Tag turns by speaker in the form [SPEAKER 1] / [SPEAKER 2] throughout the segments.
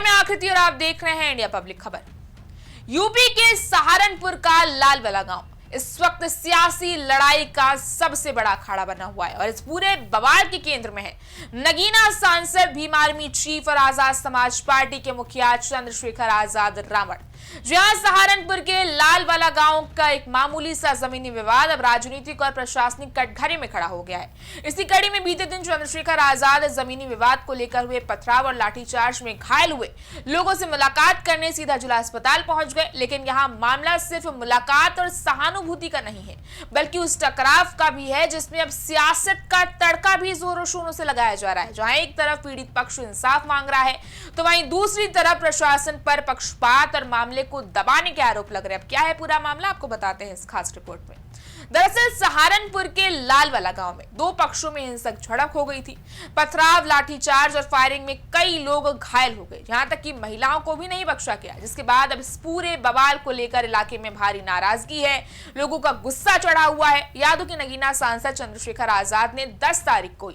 [SPEAKER 1] मैं आकृति और आप देख रहे हैं इंडिया पब्लिक खबर। यूपी के सहारनपुर का लालवाला गांव इस वक्त सियासी लड़ाई का सबसे बड़ा अखाड़ा बना हुआ है और इस पूरे बवाल के केंद्र में है नगीना सांसद भीम आर्मी चीफ और आजाद समाज पार्टी के मुखिया चंद्रशेखर आजाद रावण। जहां सहारनपुर के लालवाला गांव का एक मामूली सा जमीनी विवाद अब राजनीतिक और प्रशासनिक कटघरे में खड़ा हो गया है। इसी कड़ी में बीते दिन चंद्रशेखर आजाद जमीनी विवाद को लेकर हुए पथराव और लाठीचार्ज में घायल हुए लोगों से मुलाकात करने सीधा जिला अस्पताल पहुंच गए। लेकिन यहाँ मामला सिर्फ मुलाकात और सहानुभूति का नहीं है बल्कि उस टकराव का भी है जिसमें अब सियासत का तड़का भी जोरों शोरों से लगाया जा रहा है। जहां एक तरफ पीड़ित पक्ष इंसाफ मांग रहा है तो वहीं दूसरी तरफ प्रशासन पर पक्षपात और मामले को दबाने के आरोप लग रहे हैं। अब क्या है पूरा मामला, आपको बताते हैं इस खास रिपोर्ट में। दरअसल सहारनपुर के लालवाला गांव में दो पक्षों में हिंसक झड़प हो गई थी। पथराव, लाठीचार्ज और फायरिंग में कई लोग घायल हो गए, यहां तक कि महिलाओं को भी नहीं बख्शा गया। जिसके बाद अब इस पूरे बवाल को लेकर इलाके में भारी नाराजगी है, लोगों का गुस्सा चढ़ा हुआ है। याद हो कि नगीना सांसद चंद्रशेखर आजाद ने 10 तारीख को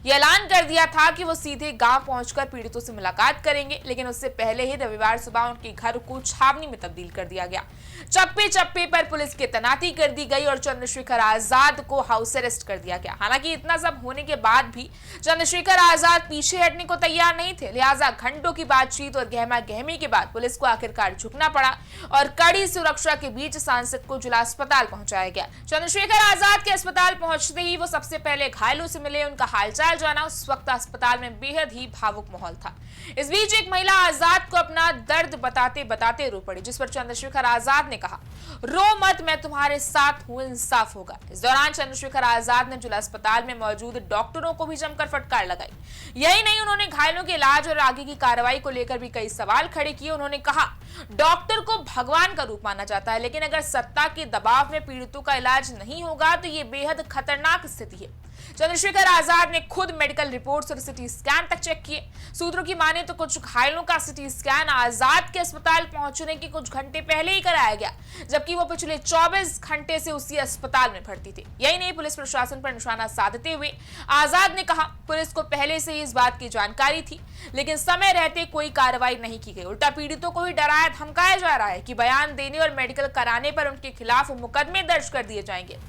[SPEAKER 1] यह ऐलान कर दिया था कि वो सीधे गांव पहुंचकर पीड़ितों से मुलाकात करेंगे, लेकिन उससे पहले ही रविवार सुबह उनके घर को छावनी में तब्दील कर दिया गया। चप्पे चप्पे पर पुलिस की तैनाती कर दी गई और चंद्रशेखर आजाद को हाउस अरेस्ट कर दिया गया। हालांकि इतना सब होने के बाद भी चंद्रशेखर आजाद पीछे हटने को तैयार नहीं थे, लिहाजा घंटों की बातचीत और गहमा गहमी के बाद पुलिस को आखिरकार झुकना पड़ा और कड़ी सुरक्षा के बीच सांसद को जिला अस्पताल पहुंचाया गया। चंद्रशेखर आजाद के अस्पताल पहुंचते ही वो सबसे पहले घायलों से मिले, उनका हालचाल जाना। उस वक्त अस्पताल में बेहद ही भावुक माहौल था। इस बीच एक महिला आजाद को अपना दर्द बताते बताते रो पड़ी, जिस पर चंद्रशेखर आजाद ने कहा, रो मत, मैं तुम्हारे साथ हूं, इंसाफ होगा। इस दौरान चंद्रशेखर आजाद ने जिला अस्पताल में मौजूद डॉक्टरों को भी जमकर फटकार लगाई। यही नहीं, उन्होंने घायलों के इलाज और आगे की कार्रवाई को लेकर भी कई सवाल खड़े किए। उन्होंने कहा, डॉक्टर को भगवान का रूप माना जाता है, लेकिन अगर सत्ता के दबाव में पीड़ितों का इलाज नहीं होगा तो ये बेहद खतरनाक स्थिति है। चंद्रशेखर आजाद ने खुद मेडिकल रिपोर्ट्स और सिटी स्कैन तक चेक किए। सूत्रों की माने तो कुछ घायलों का सिटी स्कैन आजाद के अस्पताल पहुंचने के कुछ घंटे पहले ही कराया गया, जबकि वो पिछले 24 घंटे से उसी अस्पताल में भर्ती थे। यही नहीं, पुलिस प्रशासन पर निशाना साधते हुए आजाद ने कहा, पुलिस को पहले से ही इस बात की जानकारी थी, लेकिन समय रहते कोई कार्रवाई नहीं की गई। उल्टा पीड़ितों को ही डराया धमकाया जा रहा है कि बयान देने और मेडिकल कराने पर उनके खिलाफ मुकदमे दर्ज कर दिए जाएंगे।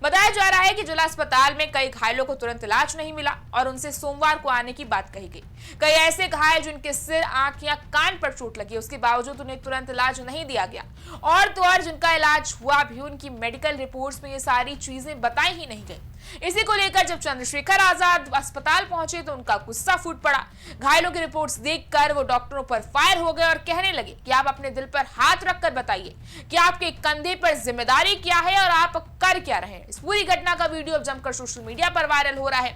[SPEAKER 1] बताया जा रहा है कि जिला अस्पताल में कई घायलों को तुरंत इलाज नहीं मिला और उनसे सोमवार को आने की बात कही गई। कई ऐसे घायल जिनके सिर, आंख या कान पर चोट लगी, उसके बावजूद उन्हें तुरंत इलाज नहीं दिया गया। और तो और जिनका इलाज हुआ भी, उनकी मेडिकल रिपोर्ट्स में ये सारी चीजें बताई ही नहीं गई। इसी को लेकर जब चंद्रशेखर आजाद अस्पताल पहुंचे तो उनका गुस्सा फूट पड़ा। घायलों की रिपोर्ट्स देखकर वो डॉक्टरों पर फायर हो गए और कहने लगे कि आप अपने दिल पर हाथ रखकर बताइए कि आपके कंधे पर जिम्मेदारी क्या है और आप कर क्या रहे हैं। इस पूरी घटना का वीडियो अब जमकर सोशल मीडिया पर वायरल हो रहा है।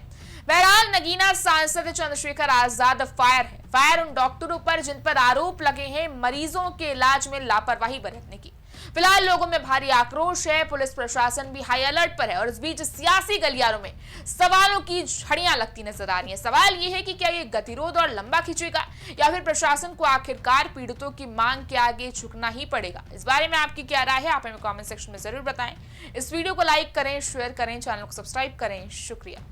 [SPEAKER 1] बहरहाल नगीना सांसद चंद्रशेखर आजाद फायर है, फायर उन डॉक्टरों पर जिन पर आरोप लगे हैं मरीजों के इलाज में लापरवाही बरतने की। फिलहाल लोगों में भारी आक्रोश है, पुलिस प्रशासन भी हाई अलर्ट पर है और इस बीच सियासी गलियारों में सवालों की झड़ियां लगती नजर आ रही हैं। सवाल यह है कि क्या ये गतिरोध और लंबा खींचेगा या फिर प्रशासन को आखिरकार पीड़ितों की मांग के आगे झुकना ही पड़ेगा। इस बारे में आपकी क्या राय है, आप हमें कमेंट सेक्शन में जरूर बताएं। इस वीडियो को लाइक करें, शेयर करें, चैनल को सब्सक्राइब करें। शुक्रिया।